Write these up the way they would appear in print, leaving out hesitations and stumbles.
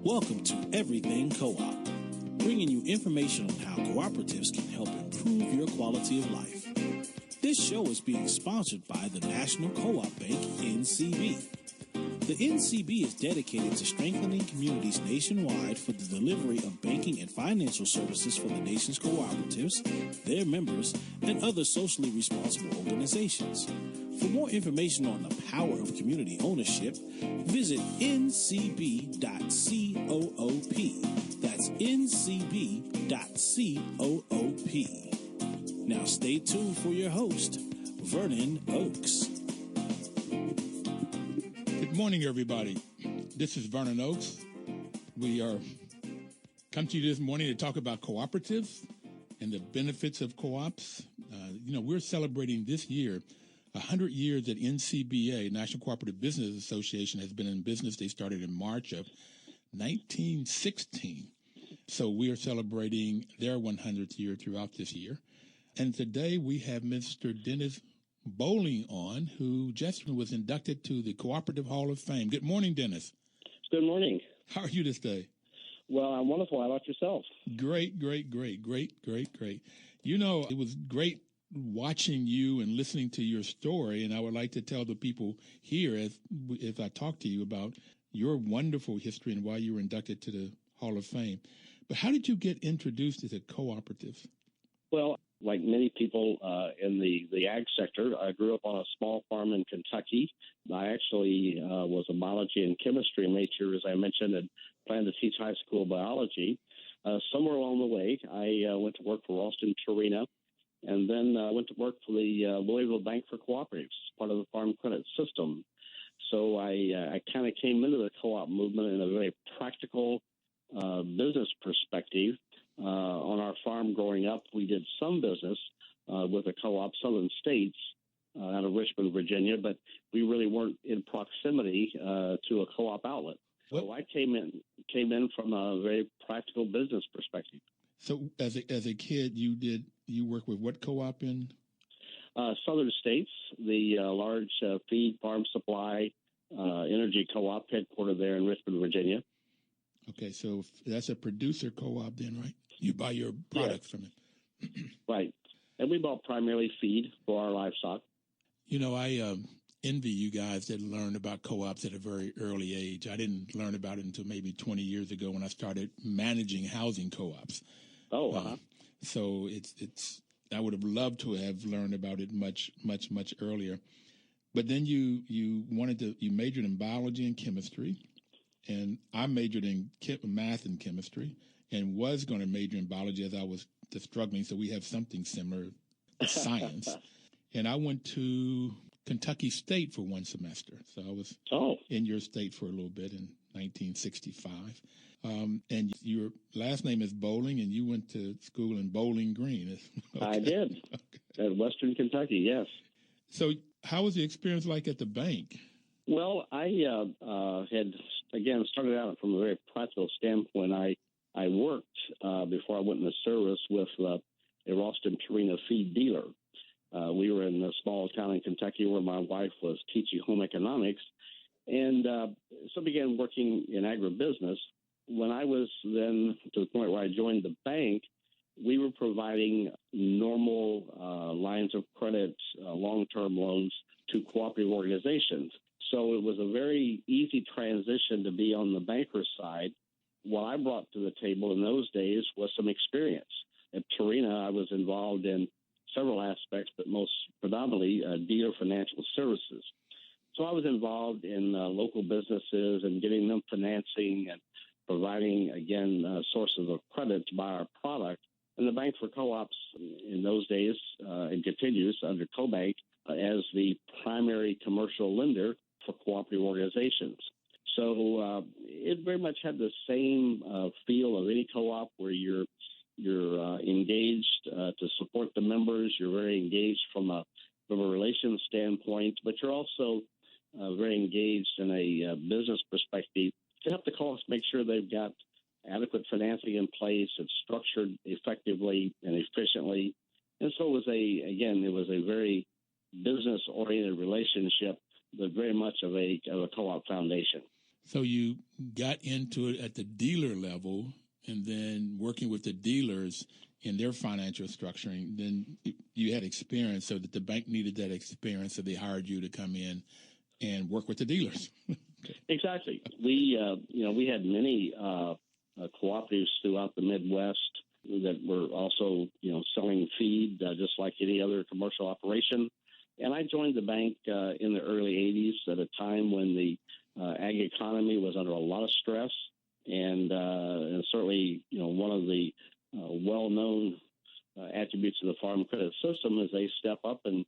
Welcome to Everything Co-op, bringing you information on how cooperatives can help improve your quality of life. This show is being sponsored by the National Co-op Bank, NCB. The NCB is dedicated to strengthening communities nationwide for the delivery of banking and financial services for the nation's cooperatives, their members, and other socially responsible organizations. For more information on the power of community ownership, visit ncb.coop. That's ncb.coop. Now stay tuned for your host, Vernon Oakes. Good morning, everybody. This is Vernon Oakes. We are come to you this morning to talk about cooperatives and the benefits of co-ops. We're celebrating this year 100 years that NCBA, National Cooperative Business Association, has been in business. They started in March of 1916. So we are celebrating their 100th year throughout this year. And today we have Mr. Dennis Bolling on, who just was inducted to the Cooperative Hall of Fame. Good morning, Dennis. Good morning. How are you this day? Well, I'm wonderful. How about yourself? Great. You know, it was great watching you and listening to your story, and I would like to tell the people here, as I talk to you, about your wonderful history and why you were inducted to the Hall of Fame. But how did you get introduced to the cooperatives? Well, like many people in the ag sector, I grew up on a small farm in Kentucky. I actually was a biology and chemistry major, as I mentioned, and planned to teach high school biology. Somewhere along the way, I went to work for Ralston Purina, and then went to work for the Louisville Bank for Cooperatives, part of the Farm Credit System. So I kind of came into the co-op movement in a very practical business perspective. On our farm growing up, we did some business with a co-op, Southern States, out of Richmond, Virginia, but we really weren't in proximity to a co-op outlet. So I came in from a very practical business perspective. So as a kid, you worked with what co-op in? Southern States, the large feed farm supply energy co-op headquartered there in Richmond, Virginia. Okay, so that's a producer co-op then, right? You buy your products from it. Right. And we bought primarily feed for our livestock. You know, I envy you guys that learned about co-ops at a very early age. I didn't learn about it until maybe 20 years ago when I started managing housing co-ops. Oh, so it's I would have loved to have learned about it much earlier. But then you majored in biology and chemistry, and I majored in math and chemistry, and was going to major in biology as I was struggling. So we have something similar to science. And I went to Kentucky State for one semester. So I was in your state for a little bit in 1965. And your last name is Bolling, and you went to school in Bolling Green. Okay. I did. Okay. At Western Kentucky, yes. So how was the experience like at the bank? Well, I had, again, started out from a very practical standpoint. I worked before I went in the service with a Ralston Purina feed dealer. We were in a small town in Kentucky where my wife was teaching home economics, and so began working in agribusiness. When I was then to the point where I joined the bank, we were providing normal lines of credit, long-term loans to cooperative organizations. So it was a very easy transition to be on the banker side. What I brought to the table in those days was some experience. At Purina, I was involved in several aspects, but most predominantly dealer financial services. So I was involved in local businesses and getting them financing and providing, again, sources of credit to buy our product. And the Bank for Co-ops in those days, and continues under CoBank, as the primary commercial lender for cooperative organizations. So it very much had the same feel of any co-op where you're engaged to support the members. You're very engaged from a relations standpoint, but you're also very engaged in a business perspective to help the co-ops make sure they've got adequate financing in place. It's structured effectively and efficiently. And so it was a very business-oriented relationship, but very much of a co-op foundation. So you got into it at the dealer level, and then working with the dealers in their financial structuring, then you had experience, so that the bank needed that experience, so they hired you to come in and work with the dealers. Exactly. We had many cooperatives throughout the Midwest that were also, selling feed just like any other commercial operation. And I joined the bank in the early 80s at a time when the ag economy was under a lot of stress. And certainly, one of the well-known attributes of the Farm Credit System is they step up and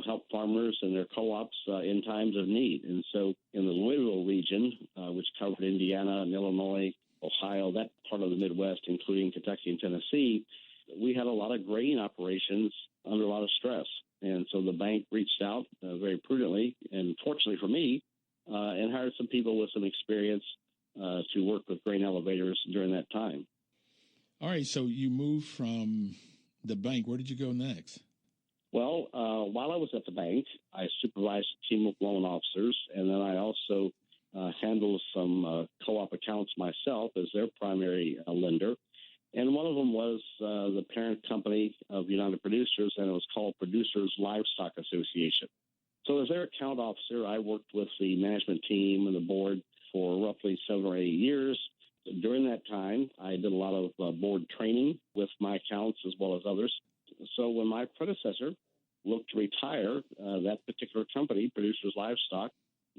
help farmers and their co-ops in times of need. And so in the Louisville region, which covered Indiana and Illinois, Ohio, that part of the Midwest, including Kentucky and Tennessee, we had a lot of grain operations under a lot of stress. And so the bank reached out very prudently, and fortunately for me, and hired some people with some experience to work with grain elevators during that time. All right, so you moved from the bank. Where did you go next? Well, while I was at the bank, I supervised a team of loan officers, and then I also handled some co-op accounts myself as their primary lender. And one of them was the parent company of United Producers, and it was called Producers Livestock Association. So as their account officer, I worked with the management team and the board for roughly 7 or 8 years. During that time, I did a lot of board training with my accounts as well as others. So when my predecessor looked to retire, that particular company, Producers Livestock,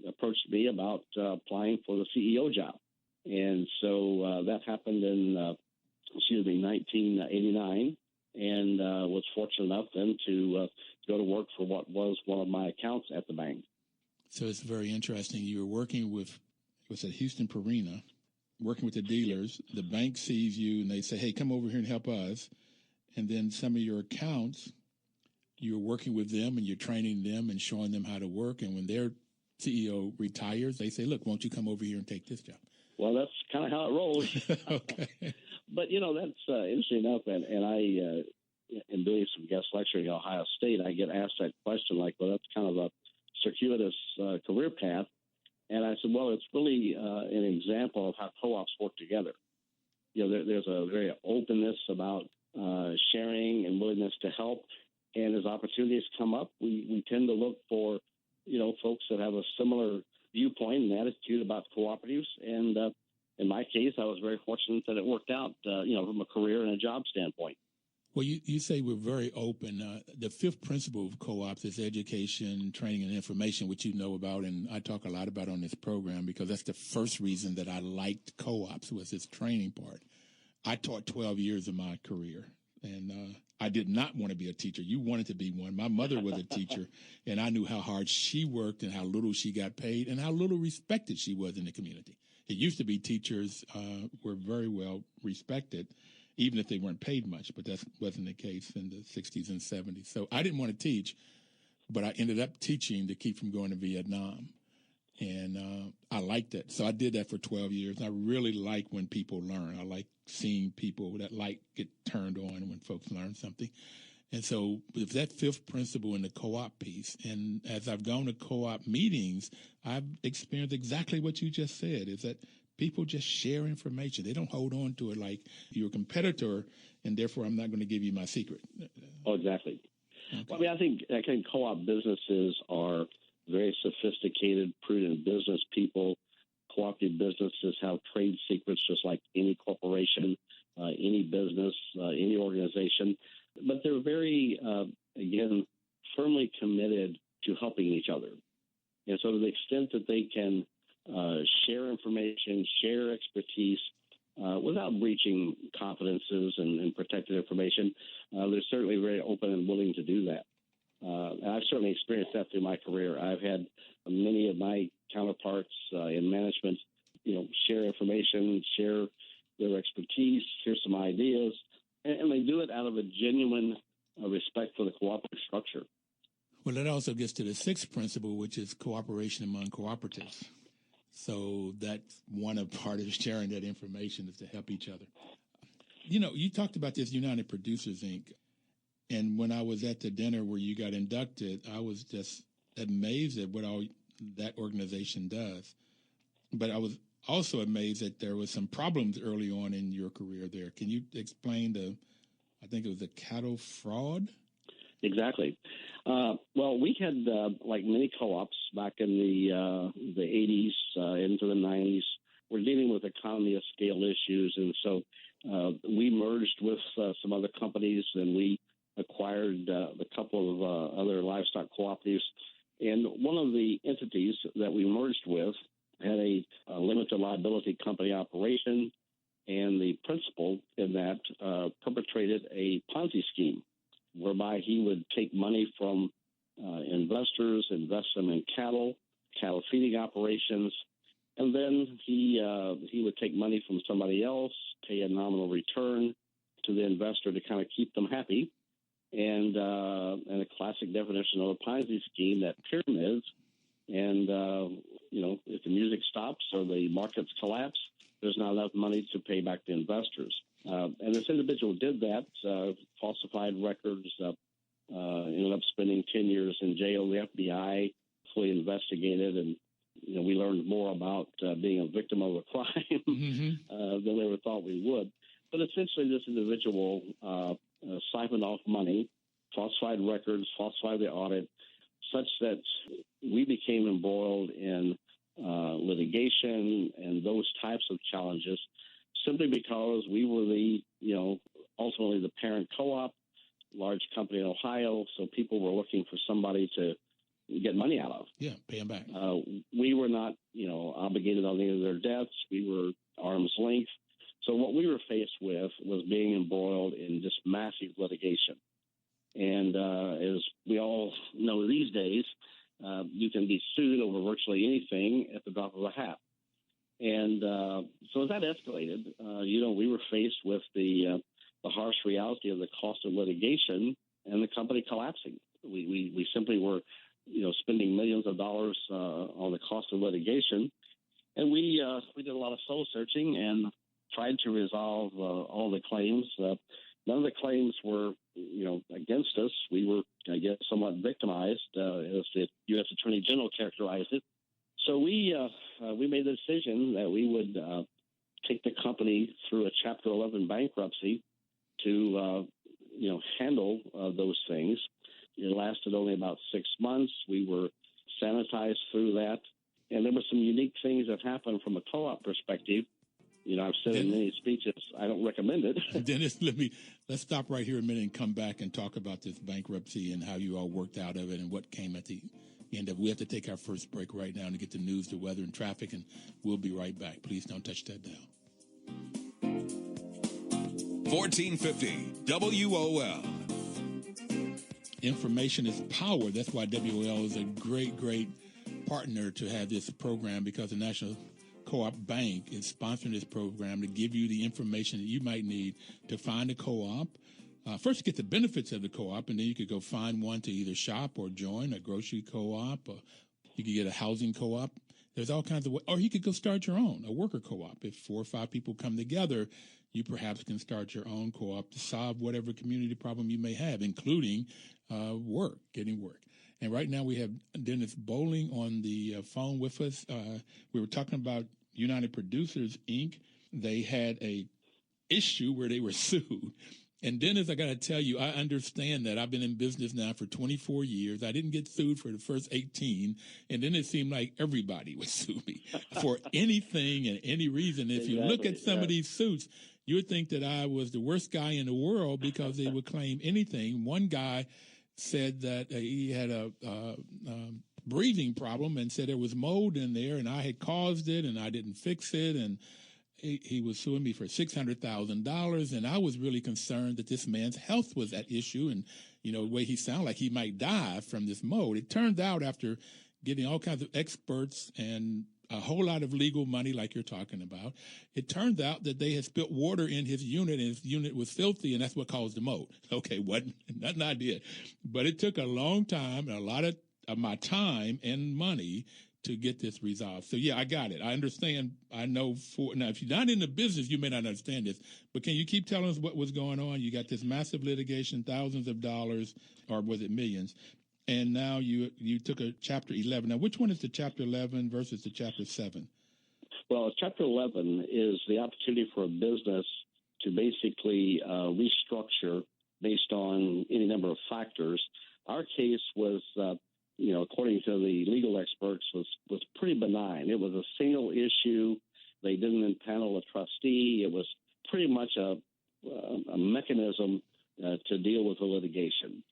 approached me about applying for the CEO job. And so that happened in 1989, and was fortunate enough then to go to work for what was one of my accounts at the bank. So it's very interesting. You were working with, was it Houston Perina, working with the dealers. The bank sees you and they say, hey, come over here and help us. And then some of your accounts, you're working with them and you're training them and showing them how to work. And when their CEO retires, they say, look, won't you come over here and take this job? Well, that's kind of how it rolls. Okay. But, that's interesting enough. And I, in doing some guest lecturing at Ohio State, I get asked that question like, well, that's kind of a circuitous career path. And I said, well, it's really an example of how co-ops work together. There's a very openness about sharing and willingness to help. And as opportunities come up, we tend to look for, folks that have a similar viewpoint and attitude about cooperatives. And in my case, I was very fortunate that it worked out, from a career and a job standpoint. Well, you say we're very open. The fifth principle of co-ops is education, training, and information, which you know about, and I talk a lot about on this program because that's the first reason that I liked co-ops was its training part. I taught 12 years of my career, and I did not want to be a teacher. You wanted to be one. My mother was a teacher, and I knew how hard she worked and how little she got paid and how little respected she was in the community. It used to be teachers were very well respected, even if they weren't paid much, but that wasn't the case in the 60s and 70s. So I didn't want to teach, but I ended up teaching to keep from going to Vietnam. And I liked it. So I did that for 12 years. I really like when people learn. I like seeing people that light get turned on when folks learn something. And so with that fifth principle in the co-op piece, and as I've gone to co-op meetings, I've experienced exactly what you just said, is that people just share information. They don't hold on to it like you're a competitor, and therefore I'm not going to give you my secret. Oh, exactly. Okay. Well, I think co-op businesses are very sophisticated, prudent business people. Cooperative businesses have trade secrets just like any corporation, any business, any organization. But they're very, again, firmly committed to helping each other. And so to the extent that they can share information, share expertise without breaching confidences and protected information, they're certainly very open and willing to do that. And I've certainly experienced that through my career. I've had many of my counterparts in management, share information, share their expertise, share some ideas, and they do it out of a genuine respect for the cooperative structure. Well, that also gets to the sixth principle, which is cooperation among cooperatives. So that's one of part of sharing that information is to help each other. You talked about this United Producers, Inc., and when I was at the dinner where you got inducted, I was just amazed at what all that organization does. but I was also amazed that there was some problems early on in your career there. Can you explain I think it was the cattle fraud? Exactly. Well, we had, like many co-ops back in the 80s into the 90s, we're dealing with economy of scale issues. And so we merged with some other companies, and we acquired a couple of other livestock cooperatives. And one of the entities that we merged with had a limited liability company operation, and the principal in that perpetrated a Ponzi scheme whereby he would take money from investors, invest them in cattle feeding operations, and then he would take money from somebody else, pay a nominal return to the investor to kind of keep them happy. And a classic definition of a Ponzi scheme, that pyramids, and if the music stops or the markets collapse, there's not enough money to pay back the investors. And this individual did that, falsified records, ended up spending 10 years in jail. The FBI fully investigated, and we learned more about being a victim of a crime than we ever thought we would. But essentially, this individual siphoned off money, falsified records, falsified the audit, such that we became embroiled in litigation and those types of challenges, simply because we were ultimately the parent co-op, large company in Ohio. So people were looking for somebody to get money out of. Yeah, pay them back. We were not, obligated on any of their debts. We were arm's length. So what we were faced with was being embroiled in just massive litigation. And as we all know these days, you can be sued over virtually anything at the drop of a hat. And so as that escalated, we were faced with the harsh reality of the cost of litigation and the company collapsing. We simply were, spending millions of dollars on the cost of litigation. And we did a lot of soul searching and tried to resolve all the claims. None of the claims were, against us. We were, I guess, somewhat victimized, as the U.S. Attorney General characterized it. So we made the decision that we would take the company through a Chapter 11 bankruptcy to, handle those things. It lasted only about 6 months. We were sanitized through that. And there were some unique things that happened from a co-op perspective. I've said in many speeches, I don't recommend it. Dennis, let's stop right here a minute and come back and talk about this bankruptcy and how you all worked out of it and what came at the end of it. We have to take our first break right now to get the news, the weather, and traffic, and we'll be right back. Please don't touch that dial. 1450 WOL. Information is power. That's why WOL is a great, great partner to have this program, because the National Co-op Bank is sponsoring this program to give you the information that you might need to find a co-op. First, get the benefits of the co-op, and then you could go find one to either shop or join, a grocery co-op, or you could get a housing co-op. There's all kinds of ways. Or you could go start your own, a worker co-op. If 4 or 5 people come together, you perhaps can start your own co-op to solve whatever community problem you may have, including getting work. And right now we have Dennis Bolling on the phone with us. We were talking about United Producers, Inc. They had a issue where they were sued. And Dennis, I got to tell you, I understand that. I've been in business now for 24 years. I didn't get sued for the first 18. And then it seemed like everybody would sue me for anything and any reason. If you look at some of these suits, you would think that I was the worst guy in the world because they would claim anything. One guy said that he had a breathing problem and said there was mold in there and I had caused it and I didn't fix it, and he was suing me for $600,000, and I was really concerned that this man's health was at issue, and the way he sounded like he might die from this mold. It turned out, after getting all kinds of experts and a whole lot of legal money like you're talking about, it turned out that they had spilt water in his unit, and his unit was filthy, and that's what caused the mold. Okay, nothing I did. But it took a long time and a lot of my time and money to get this resolved. So, yeah, I got it. I understand. I know. Now, if you're not in the business, you may not understand this, but can you keep telling us what was going on? You got this massive litigation, thousands of dollars, or was it millions? And now you took a Chapter 11. Now, which one is the Chapter 11 versus the Chapter 7? Well, Chapter 11 is the opportunity for a business to basically restructure based on any number of factors. Our case was, according to the legal experts, was pretty benign. It was a single issue. They didn't impanel a trustee. It was pretty much a mechanism to deal with the litigation.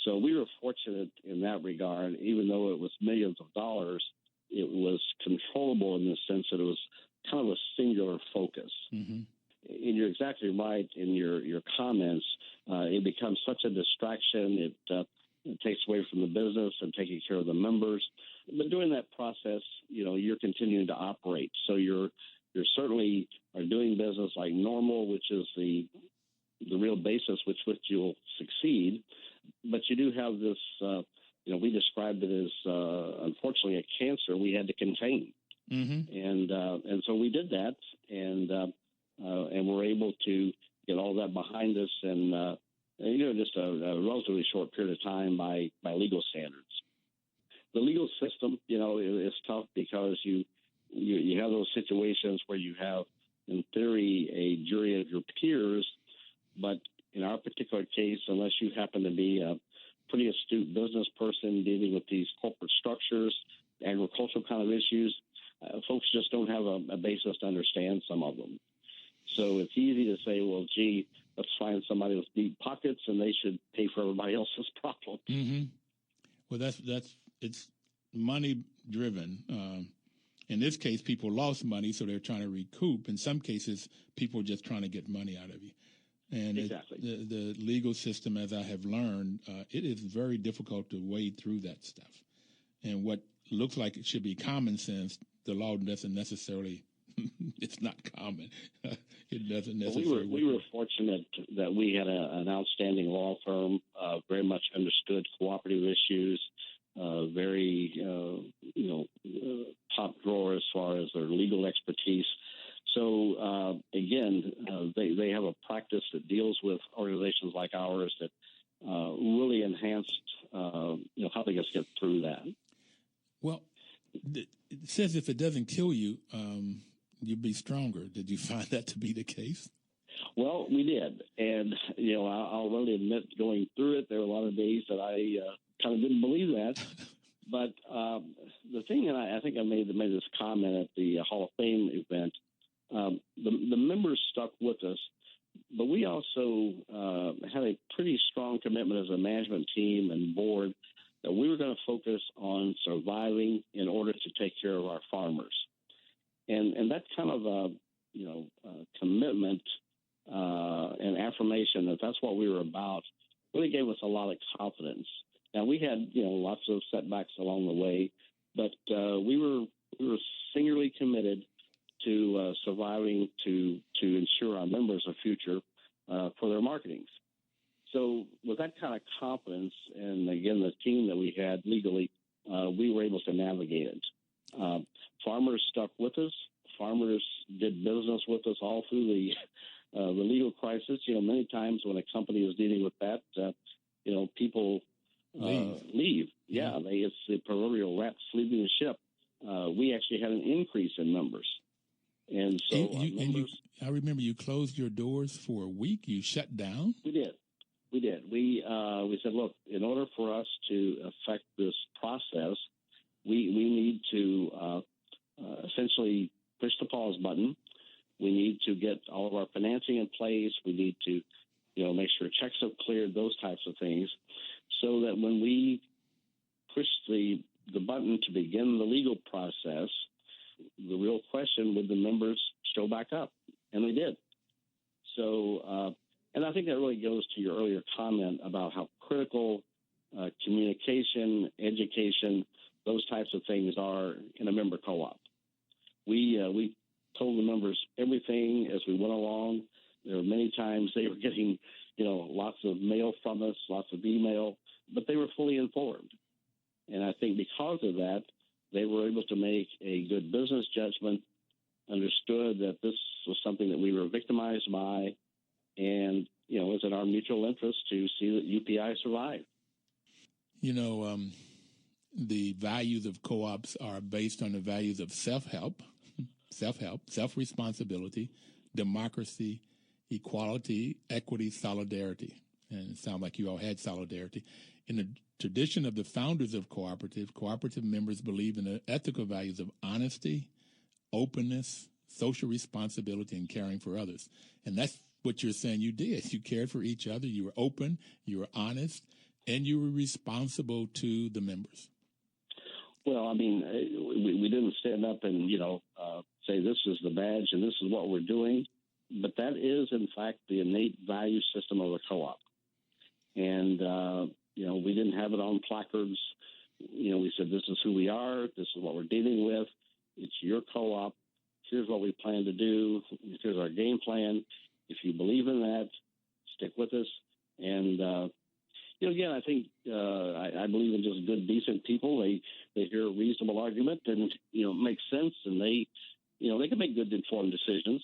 So we were fortunate in that regard. Even though it was millions of dollars, it was controllable in the sense that it was kind of a singular focus. Mm-hmm. And you're exactly right in your comments. It becomes such a distraction. It takes away from the business and taking care of the members. But during that process, you're continuing to operate. So you're certainly are doing business like normal, which is the real basis with which you'll succeed. But you do have this, we described it as, unfortunately, a cancer we had to contain. Mm-hmm. And so we did that, and we're able to get all that behind us in, just a relatively short period of time by legal standards. The legal system, is tough because you have those situations where you have, in theory, a jury of your peers, but in our particular case, unless you happen to be a pretty astute business person dealing with these corporate structures, agricultural kind of issues, folks just don't have a basis to understand some of them. So it's easy to say, well, gee, let's find somebody with deep pockets and they should pay for everybody else's problems. Mm-hmm. Well, it's money driven. In this case, people lost money, so they're trying to recoup. In some cases, people are just trying to get money out of you. And exactly. The legal system, as I have learned, it is very difficult to wade through that stuff. And what looks like it should be common sense, the law doesn't necessarily, it's not common. It doesn't necessarily We were fortunate that we had an outstanding law firm, very much understood cooperative issues, very, top drawer as far as their legal expertise. So, again, they have a practice that deals with organizations like ours that really enhanced, helping us get through that. Well, it says if it doesn't kill you, you'd be stronger. Did you find that to be the case? Well, we did. And, I'll really admit going through it, there were a lot of days that I kind of didn't believe that. But the thing, and I think I made this comment at the Hall of Fame event, the members stuck with us, but we also had a pretty strong commitment as a management team and board that we were going to focus on surviving in order to take care of our farmers. And that kind of commitment and affirmation that that's what we were about really gave us a lot of confidence. Now, we had, lots of setbacks along the way, but we were singularly committed to surviving to ensure our members a future for their marketings. So with that kind of confidence, and again, the team that we had legally, we were able to navigate it. Farmers stuck with us. Farmers did business with us all through the legal crisis. Many times when a company is dealing with that, people leave. Yeah, it's the proverbial rats leaving the ship. We actually had an increase in numbers. And so I remember you closed your doors for a week. You shut down? We did. We said, look, in order for us to affect this process, we need to essentially push the pause button. We need to get all of our financing in place. We need to, make sure checks have cleared, those types of things, so that when we push the button to begin the legal process, the real question, would the members show back up? And they did. So, and I think that really goes to your earlier comment about how critical communication, education, those types of things are in a member co-op. We told the members everything as we went along. There were many times they were getting, lots of mail from us, lots of email, but they were fully informed. And I think because of that, they were able to make a good business judgment, understood that this was something that we were victimized by, and, it was in our mutual interest to see that UPI survive. The values of co-ops are based on the values of self-help. self-help, self-responsibility, democracy, equality, equity, solidarity. And it sounds like you all had solidarity. In the tradition of the founders of cooperative members believe in the ethical values of honesty, openness, social responsibility, and caring for others. And that's what you're saying you did. You cared for each other. You were open, you were honest, and you were responsible to the members. Well, I mean, we didn't stand up and, say this is the badge and this is what we're doing. But that is, in fact, the innate value system of the co-op. And, we didn't have it on placards. We said, this is who we are. This is what we're dealing with. It's your co-op. Here's what we plan to do. Here's our game plan. If you believe in that, stick with us. And, again, I think I believe in just good, decent people. They hear a reasonable argument and, makes sense. And they can make good, informed decisions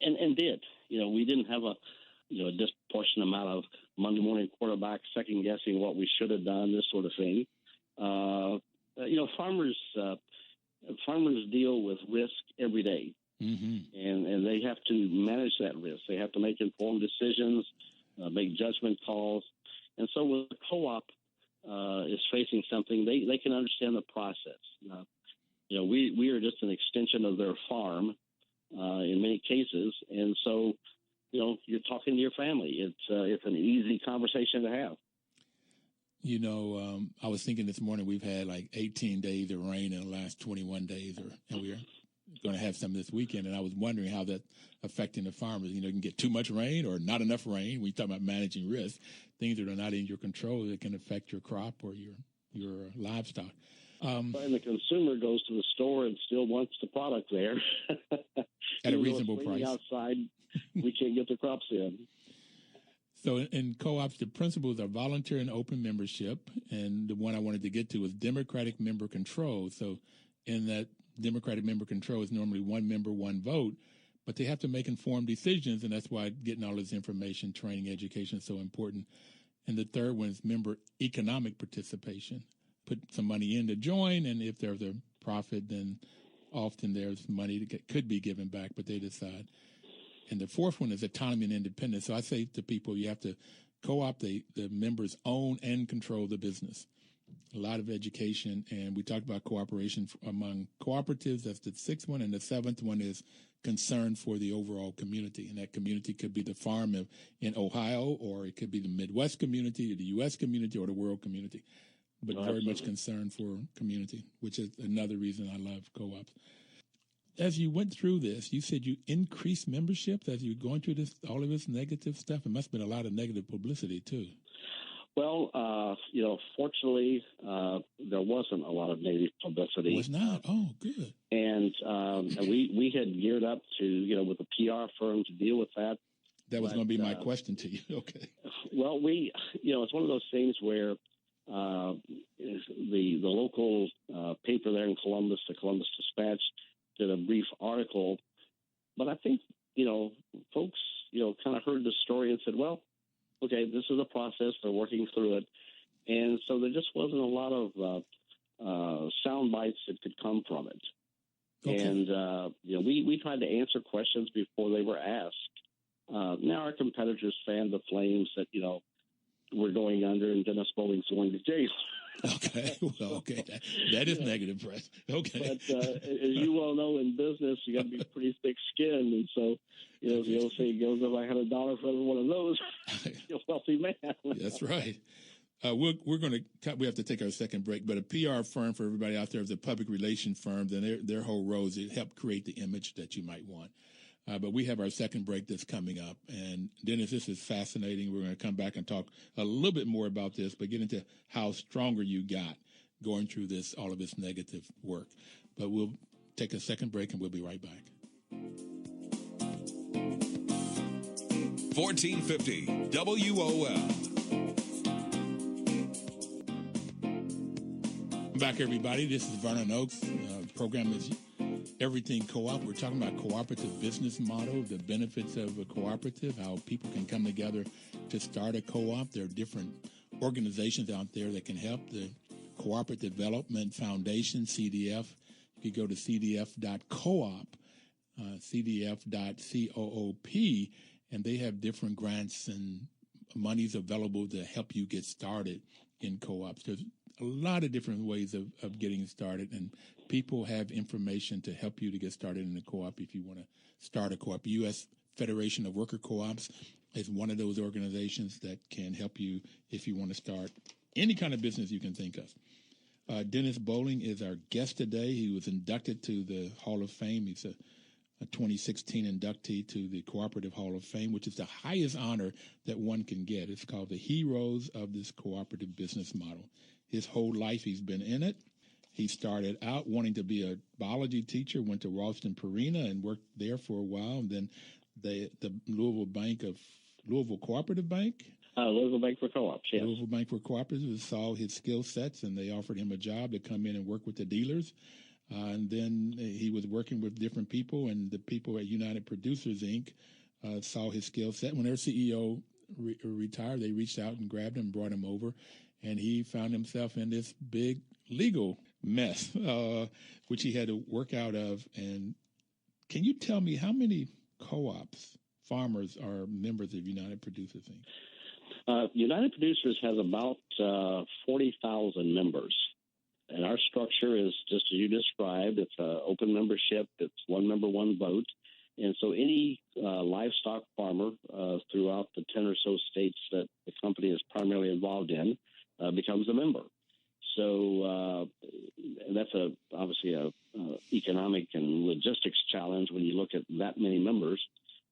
and did. We didn't have a disproportionate amount of Monday morning quarterback second guessing what we should have done, this sort of thing. Farmers deal with risk every day, and they have to manage that risk. They have to make informed decisions, make judgment calls. And so when the co-op is facing something, they can understand the process. We are just an extension of their farm in many cases, and so you're talking to your family. It's an easy conversation to have. I was thinking this morning we've had like 18 days of rain in the last 21 days, and we're going to have some this weekend. And I was wondering how that's affecting the farmers. You can get too much rain or not enough rain. When you talk about managing risk, things that are not in your control that can affect your crop or your livestock. And the consumer goes to the store and still wants the product there at a reasonable price. Outside, we can't get the crops in. So in co-ops, the principles are volunteer and open membership, and the one I wanted to get to is democratic member control. So in that democratic member control is normally one member, one vote, but they have to make informed decisions, and that's why getting all this information, training, education is so important. And the third one is member economic participation. Put some money in to join, and if there's a profit, then often there's money that could be given back, but they decide. And the fourth one is autonomy and independence. So I say to people, you have to co-op the members own and control the business. A lot of education, and we talked about cooperation among cooperatives. That's the sixth one. And the seventh one is concern for the overall community. And that community could be the farm in Ohio, or it could be the Midwest community, or the U.S. community, or the world community. But very much concern for community, which is another reason I love co-ops. As you went through this, you said you increased memberships as you were going through all of this negative stuff. It must have been a lot of negative publicity, too. Well, fortunately, there wasn't a lot of negative publicity. It was not? Oh, good. And we had geared up to, with a PR firm to deal with that. That was going to be my question to you. Okay. Well, it's one of those things where the local paper there in Columbus, the Columbus Dispatch, did a brief article, but I think, folks, kind of heard the story and said, well, okay, this is a process. They're working through it. And so there just wasn't a lot of sound bites that could come from it. Okay. And, we tried to answer questions before they were asked. Now our competitors fanned the flames that, we're going under and Dennis Bolling's going to jail. Okay. Well, okay. That is negative press. Okay. But as you well know, in business, you got to be pretty thick-skinned. And so, the old saying goes, if I had $1 for every one of those, you're a wealthy man. That's right. We're going to we have to take our second break, but a PR firm for everybody out there is a public relations firm, and their whole role is to help create the image that you might want. But we have our second break that's coming up. And Dennis, this is fascinating. We're going to come back and talk a little bit more about this, but get into how stronger you got going through all of this negative work. But we'll take a second break and we'll be right back. 1450 WOL. Back, everybody. This is Vernon Oakes. The program is Everything Co-op. We're talking about cooperative business model, the benefits of a cooperative, how people can come together to start a co-op. There are different organizations out there that can help. The Cooperative Development Foundation, CDF. You could go to cdf.coop cdf.coop, and they have different grants and monies available to help you get started in co-ops. There's a lot of different ways of getting started, and people have information to help you to get started in a co-op if you want to start a co-op. U.S. Federation of Worker Co-ops is one of those organizations that can help you if you want to start any kind of business you can think of. Dennis Bolling is our guest today. He was inducted to the Hall of Fame. He's a 2016 inductee to the Cooperative Hall of Fame, which is the highest honor that one can get. It's called the Heroes of this Cooperative Business Model. His whole life he's been in it. He started out wanting to be a biology teacher, went to Ralston Purina and worked there for a while, and then the Louisville Cooperative Bank. Louisville Bank for Co-ops, yes. Louisville Bank for Cooperatives saw his skill sets, and they offered him a job to come in and work with the dealers. And then he was working with different people, and the people at United Producers, Inc. Saw his skill set. When their CEO retired, they reached out and grabbed him and brought him over, and he found himself in this big legal mess, which he had to work out of. And can you tell me how many co-ops, farmers, are members of United Producers, Inc.? United Producers has about 40,000 members. And our structure is just as you described. It's an open membership. It's one member, one vote. And so any livestock farmer throughout the 10 or so states that the company is primarily involved in becomes a member. So that's obviously a economic and logistics challenge when you look at that many members.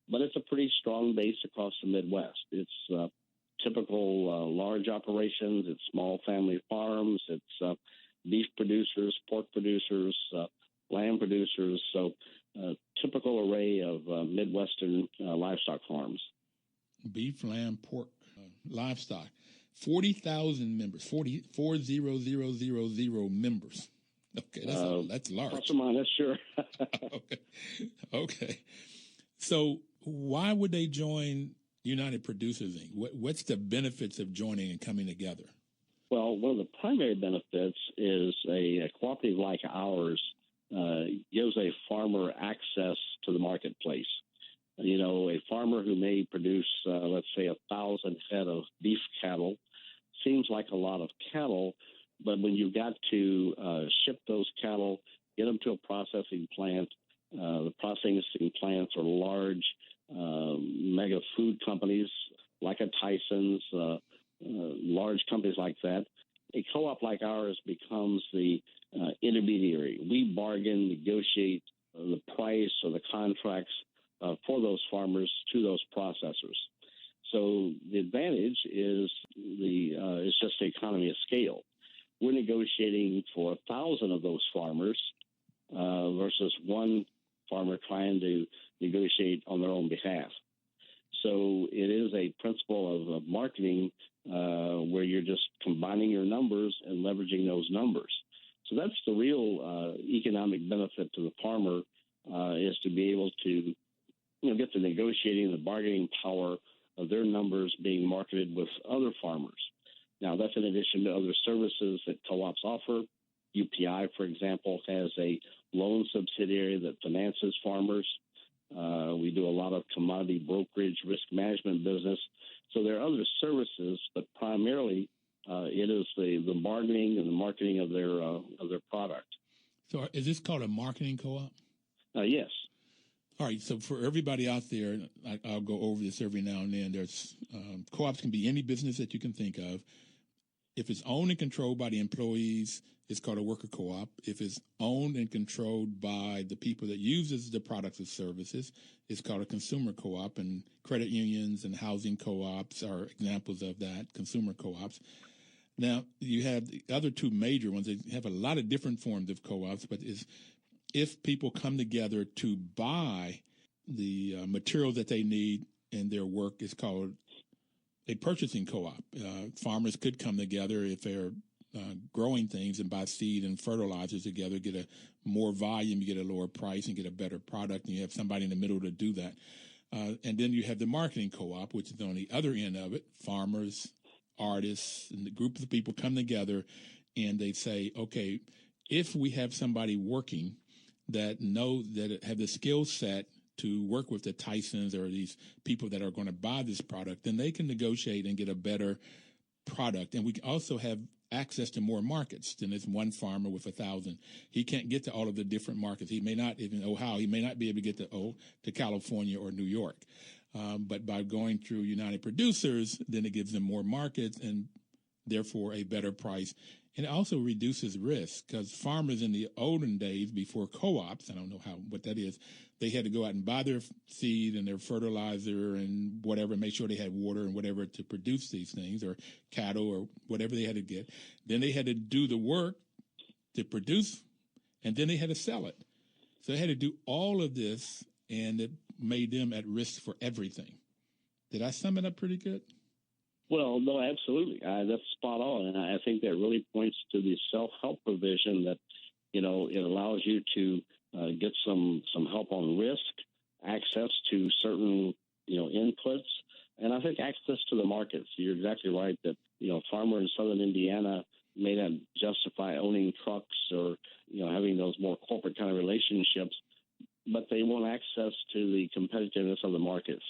But it's a pretty strong base across the Midwest. It's typical large operations. It's small family farms. It's beef producers, pork producers, lamb producers. So typical array of Midwestern livestock farms. Beef, lamb, pork, livestock. 40,000 members, 40,000 members. Okay, that's large. Plus or minus, sure. Okay. So why would they join United Producers, Inc.? What's the benefits of joining and coming together? Well, one of the primary benefits is a cooperative like ours gives a farmer access to the marketplace. You know, a farmer who may produce, let's say, 1,000 head of beef cattle seems like a lot of cattle, but when you've got to ship those cattle, get them to a processing plant, the processing plants are large mega food companies like a Tyson's, large companies like that. A co-op like ours becomes the intermediary. We bargain, negotiate the price or the contracts for those farmers to those processors. So the advantage is it's just the economy of scale. We're negotiating for 1,000 of those farmers versus one farmer trying to negotiate on their own behalf. So it is a principle of marketing where you're just combining your numbers and leveraging those numbers. So that's the real economic benefit to the farmer is to be able to get the negotiating, the bargaining power of their numbers being marketed with other farmers. Now, that's in addition to other services that co-ops offer. UPI, for example, has a loan subsidiary that finances farmers. We do a lot of commodity brokerage, risk management business. So there are other services, but primarily it is the bargaining and the marketing of their product. So is this called a marketing co-op? Yes. All right. So for everybody out there, I'll go over this every now and then. There's co-ops can be any business that you can think of. If it's owned and controlled by the employees, it's called a worker co-op. If it's owned and controlled by the people that uses the products or services, it's called a consumer co-op. And credit unions and housing co-ops are examples of that, consumer co-ops. Now, you have the other two major ones. They have a lot of different forms of co-ops, but if people come together to buy the materials that they need in their work, it's called a purchasing co-op. Farmers could come together if they're growing things and buy seed and fertilizers together, get a more volume, you get a lower price and get a better product, and you have somebody in the middle to do that. And then you have the marketing co-op, which is on the other end of it. Farmers, artists, and the group of people come together and they say, okay, if we have somebody working that know that have the skill set to work with the Tysons or these people that are going to buy this product, then they can negotiate and get a better product. And we also have access to more markets than this one farmer with 1,000. He can't get to all of the different markets. He may not, even Ohio, he may not be able to get to California or New York. But by going through United Producers, then it gives them more markets and therefore a better price. And it also reduces risk because farmers in the olden days before co-ops, I don't know what that is, they had to go out and buy their seed and their fertilizer and whatever, make sure they had water and whatever to produce these things, or cattle or whatever they had to get. Then they had to do the work to produce, and then they had to sell it. So they had to do all of this, and it made them at risk for everything. Did I sum it up pretty good? Well, no, absolutely. That's spot on. And I think that really points to the self-help provision that, it allows you to get some help on risk, access to certain, inputs, and I think access to the markets. You're exactly right that, a farmer in southern Indiana may not justify owning trucks or, having those more corporate kind of relationships, but they want access to the competitiveness of the markets.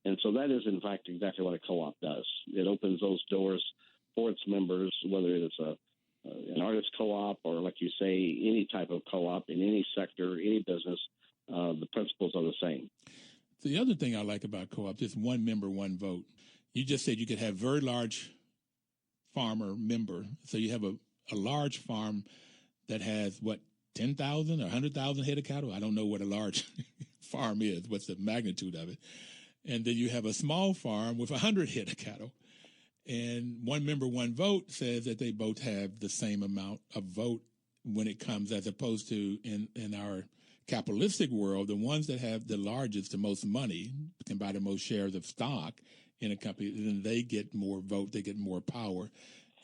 And so that is, in fact, exactly what a co-op does. It opens those doors for its members, whether it's an artist co-op or, like you say, any type of co-op in any sector, any business. The principles are the same. The other thing I like about co-op is one member, one vote. You just said you could have very large farmer member. So you have a large farm that has, 10,000 or 100,000 head of cattle? I don't know what a large farm is. What's the magnitude of it? And then you have a small farm with 100 head of cattle. And one member, one vote says that they both have the same amount of vote when it comes, as opposed to in our capitalistic world, the ones that have the largest, the most money, can buy the most shares of stock in a company, then they get more vote, they get more power.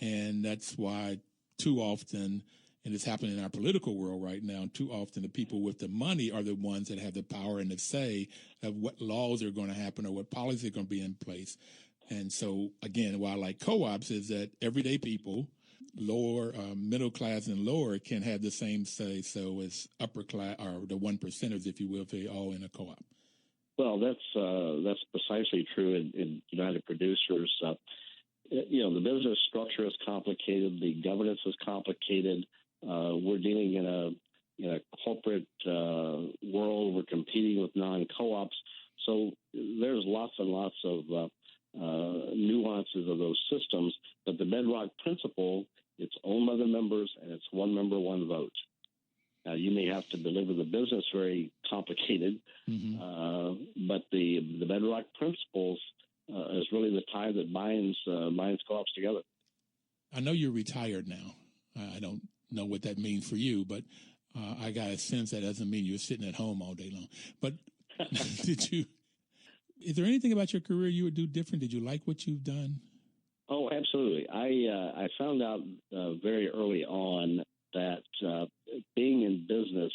And that's why too often, and it's happening in our political world right now, too often the people with the money are the ones that have the power and the say of what laws are going to happen or what policies are going to be in place. And so, again, why I like co-ops is that everyday people, lower, middle class and lower, can have the same say so as upper class, or the one percenters, if you will, if they all in a co-op. Well, that's precisely true in United Producers. The business structure is complicated. The governance is complicated. We're dealing in a corporate world. We're competing with non-co-ops. So there's lots and lots of nuances of those systems. But the bedrock principle, it's owned by the members, and it's one member, one vote. Now, you may have to deliver the business very complicated, but the bedrock principles is really the tie that binds co-ops together. I know you're retired now. I don't know what that means for you, but I got a sense that doesn't mean you're sitting at home all day long. But is there anything about your career you would do different? Did you like what you've done? Oh, absolutely. I found out very early on that being in business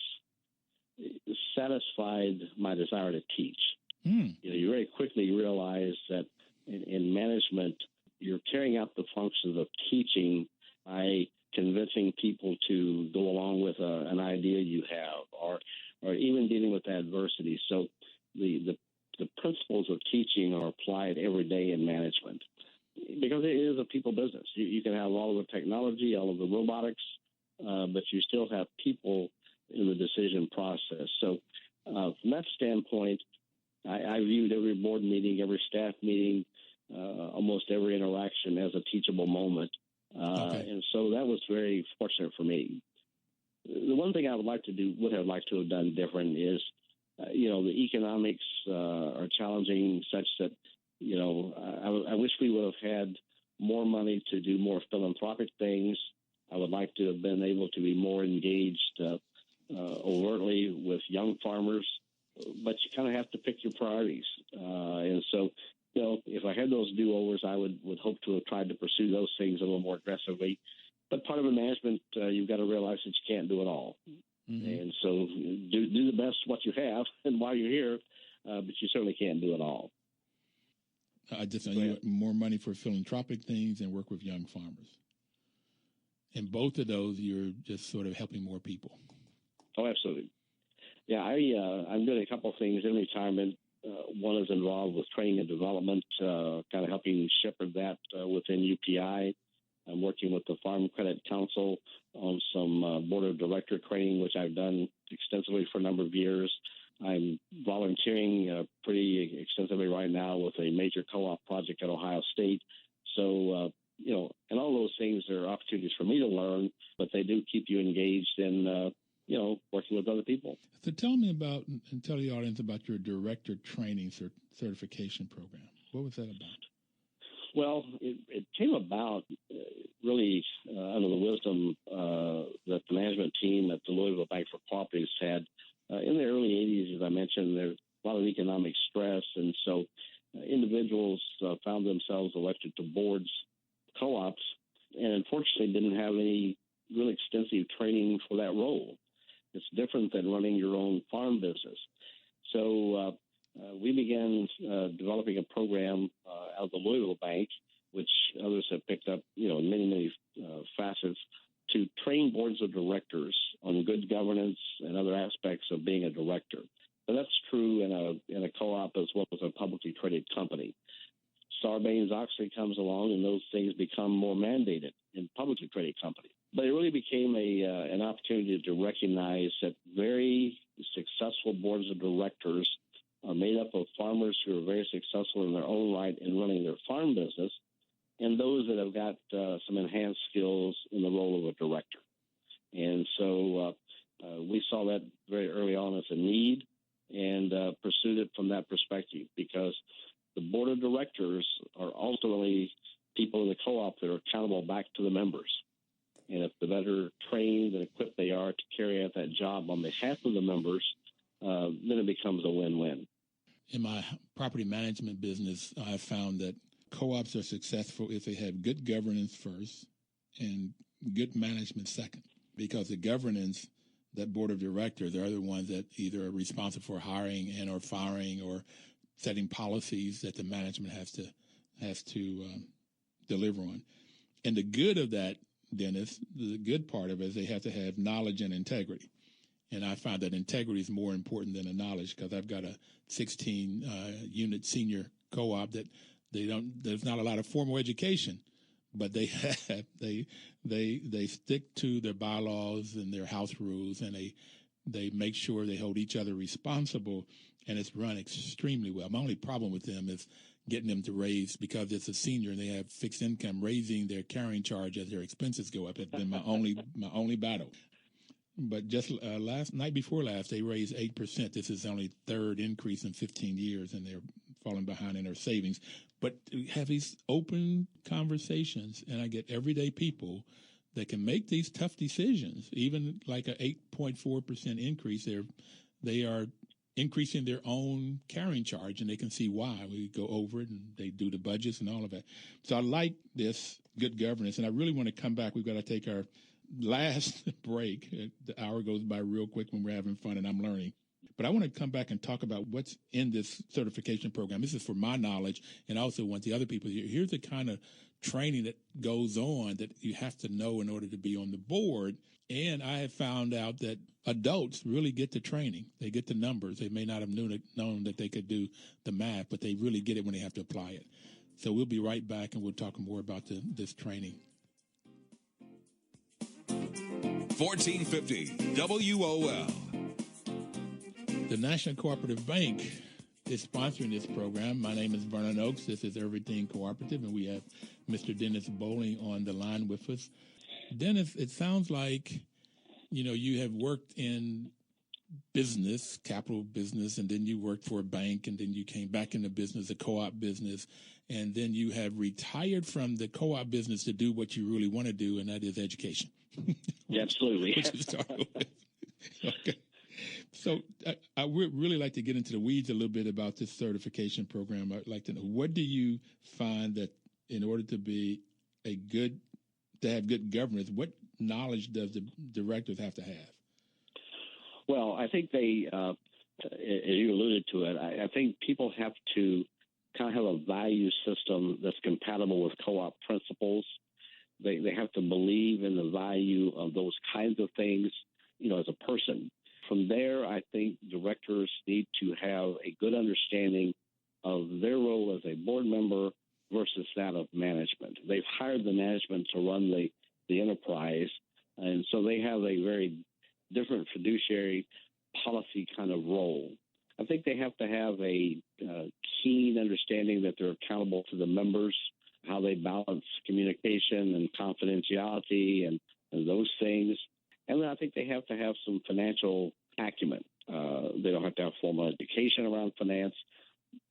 satisfied my desire to teach. You very quickly realize that in management, you're carrying out the functions of teaching by convincing people to go along with an idea you have, or even dealing with adversity. So the principles of teaching are applied every day in management because it is a people business. You can have all of the technology, all of the robotics, but you still have people in the decision process. So from that standpoint, I viewed every board meeting, every staff meeting, almost every interaction as a teachable moment. And so that was very fortunate for me. The one thing I would have liked to have done different is, the economics are challenging such that, I wish we would have had more money to do more philanthropic things. I would like to have been able to be more engaged overtly with young farmers, but you kind of have to pick your priorities. And so, if I had those do-overs, I would hope to have tried to pursue those things a little more aggressively. But part of the management, you've got to realize that you can't do it all. And so do the best what you have and while you're here, but you certainly can't do it all. I just need more money for philanthropic things and work with young farmers. And both of those, you're just sort of helping more people. Oh, absolutely. Yeah, I'm doing a couple of things in retirement. One is involved with training and development, kind of helping shepherd that within UPI. I'm working with the Farm Credit Council on some board of director training, which I've done extensively for a number of years. I'm volunteering pretty extensively right now with a major co-op project at Ohio State. So, and all those things are opportunities for me to learn, but they do keep you engaged in, working with other people. So tell me about, and tell the audience about your director training certification program. What was that about? Well, it came about really under the wisdom that the management team at the Louisville Bank for Cooperatives had. In the early 80s, as I mentioned, there was a lot of economic stress, and so individuals found themselves elected to boards, co-ops, and unfortunately didn't have any really extensive training for that role. It's different than running your own farm business. So we began developing a program out of the Louisville Bank, which others have picked up, in many facets, to train boards of directors on good governance and other aspects of being a director. But that's true in a co-op as well as a publicly traded company. Sarbanes-Oxley comes along, and those things become more mandated in publicly traded companies. But it really became an opportunity to recognize that very successful boards of directors are made up of farmers who are very successful in their own right in running their farm business, and those that have got some enhanced skills in the role of a director. And so we saw that very early on as a need and pursued it from that perspective, because the board of directors are ultimately people in the co-op that are accountable back to the members. And if the better trained and equipped they are to carry out that job on behalf of the members, then it becomes a win-win. In my property management business, I found that co-ops are successful if they have good governance first and good management second, because the governance, that board of directors, are the ones that either are responsible for hiring and or firing or setting policies that the management has to deliver on. And the good of that, Dennis, the good part of it is they have to have knowledge and integrity. And I find that integrity is more important than the knowledge, because I've got a 16 unit senior co-op that there's not a lot of formal education, but they stick to their bylaws and their house rules, and they make sure they hold each other responsible, and it's run extremely well. My only problem with them is getting them to raise, because it's a senior and they have fixed income, raising their carrying charge as their expenses go up. That's been my only battle. But just night before last, they raised 8%. This is only third increase in 15 years, and they're falling behind in their savings. But we have these open conversations, and I get everyday people that can make these tough decisions. Even like a 8.4% increase, they are increasing their own carrying charge, and they can see why. We go over it, and they do the budgets and all of that. So I like this good governance, and I really want to come back. We've got to take our last break. The hour goes by real quick when we're having fun and I'm learning. But I want to come back and talk about what's in this certification program. This is for my knowledge, and also want the other people. Here's the kind of training that goes on that you have to know in order to be on the board. And I have found out that adults really get the training. They get the numbers. They may not have known that they could do the math, but they really get it when they have to apply it. So we'll be right back, and we'll talk more about this training. 1450 WOL. The National Cooperative Bank is sponsoring this program. My name is Vernon Oakes. This is Everything Cooperative, and we have Mr. Dennis Bolling on the line with us. Dennis, it sounds like, you have worked in business, capital business, and then you worked for a bank, and then you came back into business, a co-op business, and then you have retired from the co-op business to do what you really want to do, and that is education. Yeah, absolutely. Which you started with. Okay. So I would really like to get into the weeds a little bit about this certification program. I'd like to know, what do you find that in order to be to have good governance, what knowledge does the directors have to have? Well, I think they, as you alluded to it, I think people have to kind of have a value system that's compatible with co-op principles. They have to believe in the value of those kinds of things, as a person. From there, I think directors need to have a good understanding of their role as a board member versus that of management. They've hired the management to run the enterprise, and so they have a very different fiduciary policy kind of role. I think they have to have a keen understanding that they're accountable to the members, how they balance communication and confidentiality and those things. And then I think they have to have some financial acumen. They don't have to have formal education around finance,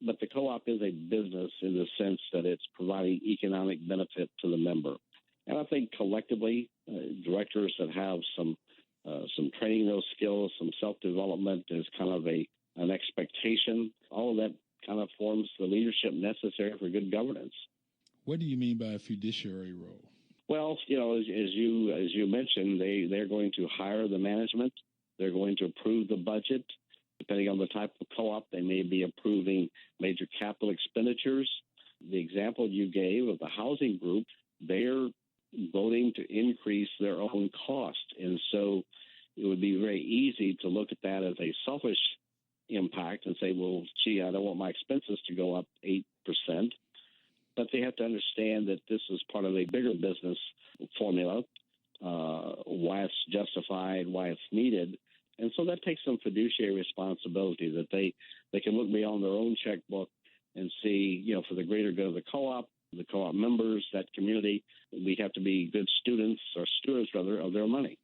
but the co-op is a business in the sense that it's providing economic benefit to the member. And I think collectively, directors that have some training those skills, some self-development is kind of an expectation. All of that kind of forms the leadership necessary for good governance. What do you mean by a fiduciary role? Well, as you mentioned, they're going to hire the management. They're going to approve the budget. Depending on the type of co-op, they may be approving major capital expenditures. The example you gave of the housing group, they're voting to increase their own cost. And so it would be very easy to look at that as a selfish impact and say, well, gee, I don't want my expenses to go up 8%. But they have to understand that this is part of a bigger business formula, why it's justified, why it's needed. And so that takes some fiduciary responsibility that they can look beyond their own checkbook and see, for the greater good of the co-op members, that community, we have to be good students or stewards, rather, of their money.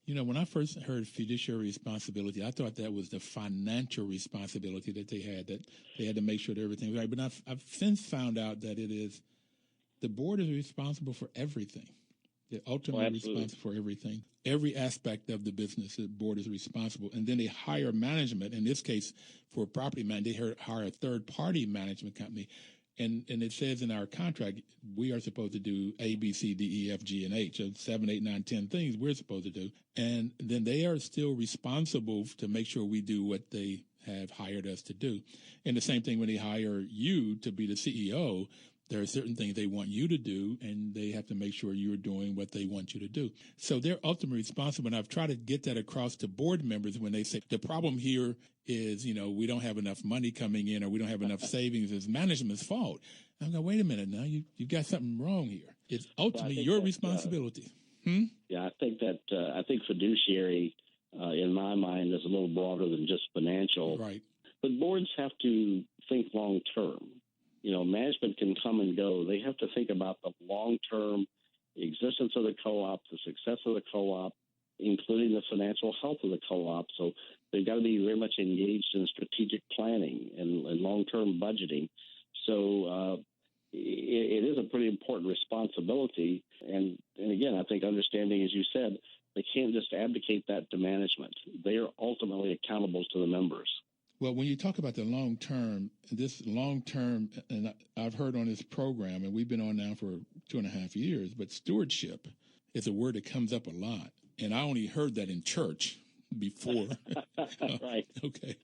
When I first heard fiduciary responsibility, I thought that was the financial responsibility that they had to make sure that everything was right. But I've since found out that it is the board is responsible for everything. They're ultimately responsible for everything. Every aspect of the business, the board is responsible. And then they hire management. In this case, for property management, they hire a third-party management company. And it says in our contract, we are supposed to do A, B, C, D, E, F, G, and H. So 7, 8, 9, 10 things we're supposed to do. And then they are still responsible to make sure we do what they have hired us to do. And the same thing when they hire you to be the CEO, there are certain things they want you to do, and they have to make sure you're doing what they want you to do. So they're ultimately responsible, and I've tried to get that across to board members when they say the problem here is, we don't have enough money coming in or we don't have enough savings. It's management's fault. I'm going, wait a minute now, you've got something wrong here. It's ultimately your responsibility. Yeah, I think fiduciary, in my mind, is a little broader than just financial. Right. But boards have to think long term. Management can come and go. They have to think about the long-term existence of the co-op, the success of the co-op, including the financial health of the co-op. So they've got to be very much engaged in strategic planning and long-term budgeting. So it is a pretty important responsibility. And again, I think understanding, as you said, they can't just abdicate that to management. They are ultimately accountable to the members. Well, when you talk about the long term, and I've heard on this program, and we've been on now for 2.5 years, but stewardship is a word that comes up a lot. And I only heard that in church before. Right. Okay.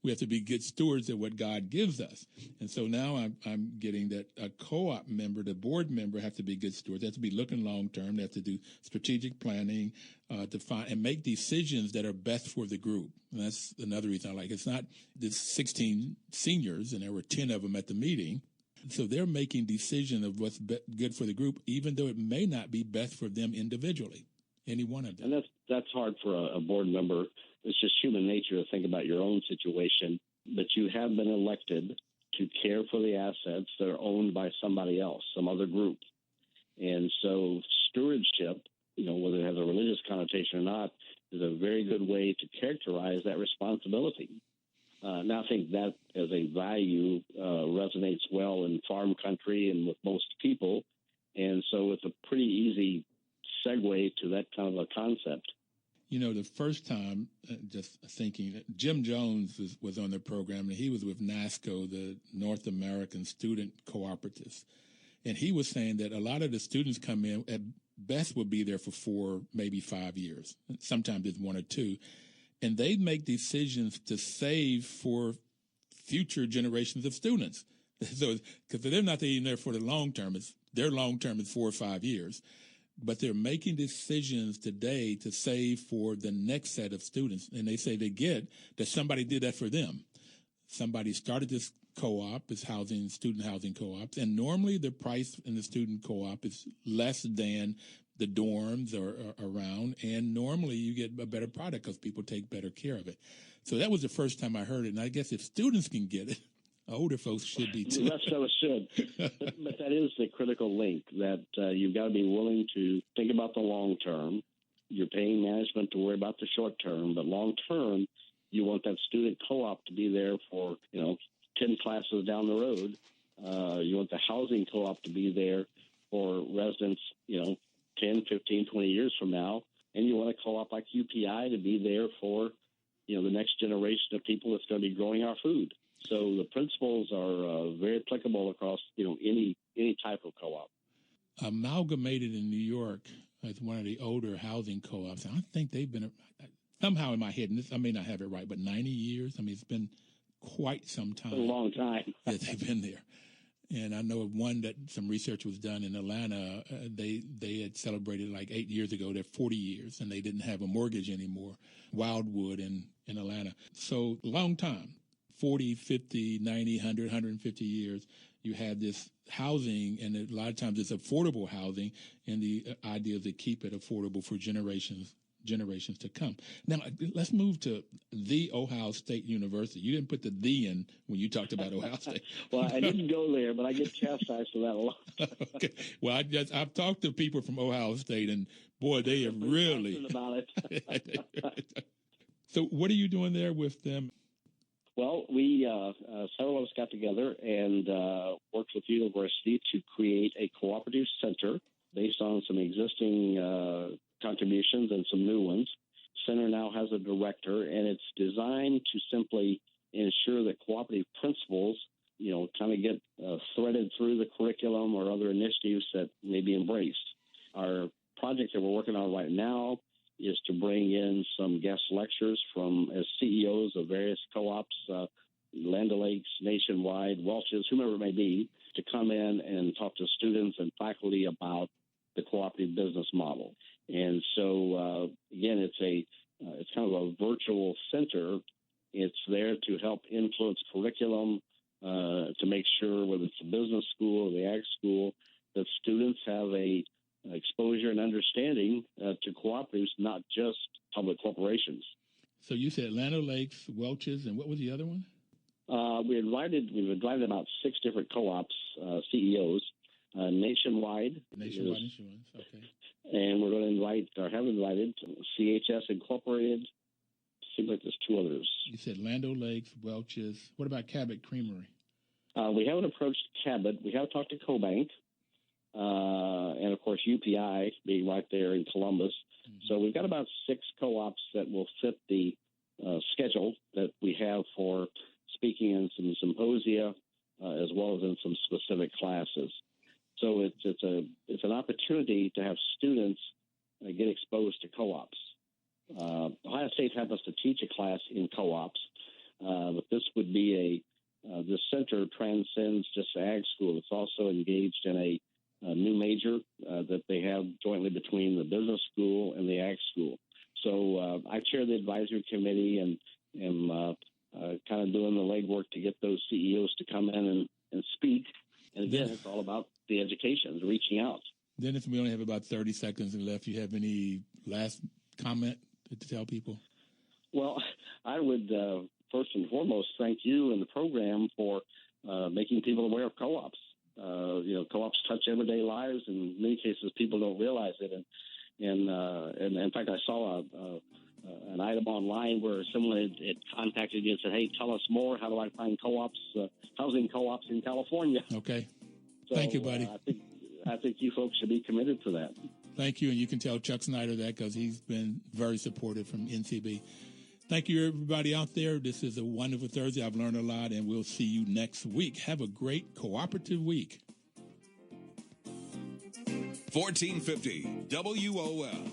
We have to be good stewards of what God gives us. And so now I'm getting that a co-op member, the board member, have to be good stewards. They have to be looking long term. They have to do strategic planning to find and make decisions that are best for the group. And that's another reason I like it. It's not there's 16 seniors, and there were 10 of them at the meeting. So they're making decisions of what's good for the group, even though it may not be best for them individually. Any one of them. And that's hard for a board member. It's just human nature to think about your own situation. But you have been elected to care for the assets that are owned by somebody else, some other group. And so stewardship, whether it has a religious connotation or not, is a very good way to characterize that responsibility. Now, I think that as a value resonates well in farm country and with most people. And so it's a pretty easy segue to that kind of a concept. The first time, just thinking, Jim Jones was on the program, and he was with NASCO, the North American Student Cooperatives. And he was saying that a lot of the students come in, at best would be there for 4, maybe 5 years. Sometimes it's 1 or 2. And they make decisions to save for future generations of students. So, because they're not even there for the long term. Their long term is 4 or 5 years. but they're making decisions today to save for the next set of students. And they say they get that somebody did that for them. Somebody started this co-op, this student housing co-ops, and normally the price in the student co-op is less than the dorms or around, and normally you get a better product because people take better care of it. So that was the first time I heard it, and I guess if students can get it, older folks should be too. The rest of us should. But that is the critical link, that you've got to be willing to think about the long term. You're paying management to worry about the short term, but long term, you want that student co-op to be there for, 10 classes down the road. You want the housing co-op to be there for residents, 10, 15, 20 years from now. And you want a co-op like UPI to be there for, the next generation of people that's going to be growing our food. So the principles are very applicable across, any type of co-op. Amalgamated in New York as one of the older housing co-ops. I think they've been, somehow in my head, and I may not have it right, but 90 years. I mean, it's been quite some time. It's a long time. That they've been there. And I know of one that some research was done in Atlanta. They had celebrated like 8 years ago their 40 years, and they didn't have a mortgage anymore. Wildwood in Atlanta. So long time, 40, 50, 90, 100, 150 years. You have this housing, and a lot of times it's affordable housing, and the idea is to keep it affordable for generations to come. Now, let's move to the Ohio State University. You didn't put the in when you talked about Ohio State. Well, I didn't go there, but I get chastised for that a lot. Okay. Well, I've talked to people from Ohio State, and boy, they have really about it. So, what are you doing there with them? Well, we several of us got together and worked with the university to create a cooperative center based on some existing contributions and some new ones. Center now has a director, and it's designed to simply ensure that cooperative principles, kind of get threaded through the curriculum or other initiatives that may be embraced. Our project that we're working on right now is to bring in some guest lectures as CEOs of various co-ops, Land O'Lakes, Nationwide, Welch's, whomever it may be, to come in and talk to students and faculty about the cooperative business model. And so, again, it's kind of a virtual center. It's there to help influence curriculum, to make sure, whether it's a business school or the ag school, that students have a exposure and understanding to cooperatives, not just public corporations. So you said Land O'Lakes, Welch's, and what was the other one? We've invited about 6 different co-ops, CEOs, Nationwide. Nationwide, okay. And we're going to invite, or have invited, CHS Incorporated. Seems like there's 2 others. You said Land O'Lakes, Welch's. What about Cabot Creamery? We haven't approached Cabot. We have talked to CoBank. And, of course, UPI being right there in Columbus. Mm-hmm. So we've got about 6 co-ops that will fit the schedule that we have for speaking in some symposia as well as in some specific classes. So it's an opportunity to have students get exposed to co-ops. Ohio State happens to teach a class in co-ops, but this would be the center transcends just ag school. It's also engaged in a new major that they have jointly between the business school and the ag school. So I chair the advisory committee and am kind of doing the legwork to get those CEOs to come in and speak. And again, it's all about the education, reaching out. Dennis, we only have about 30 seconds left. You have any last comment to tell people? Well, I would first and foremost thank you and the program for making people aware of co-ops. Co-ops touch everyday lives, and in many cases people don't realize it. And in fact, I saw an item online where someone had contacted you and said, "Hey, tell us more. How do I find co-ops, housing co-ops in California?" Okay. So, thank you, buddy. I think you folks should be committed to that. Thank you, and you can tell Chuck Snyder that because he's been very supportive from NCB. Thank you, everybody out there. This is a wonderful Thursday. I've learned a lot, and we'll see you next week. Have a great cooperative week. 1450 WOL.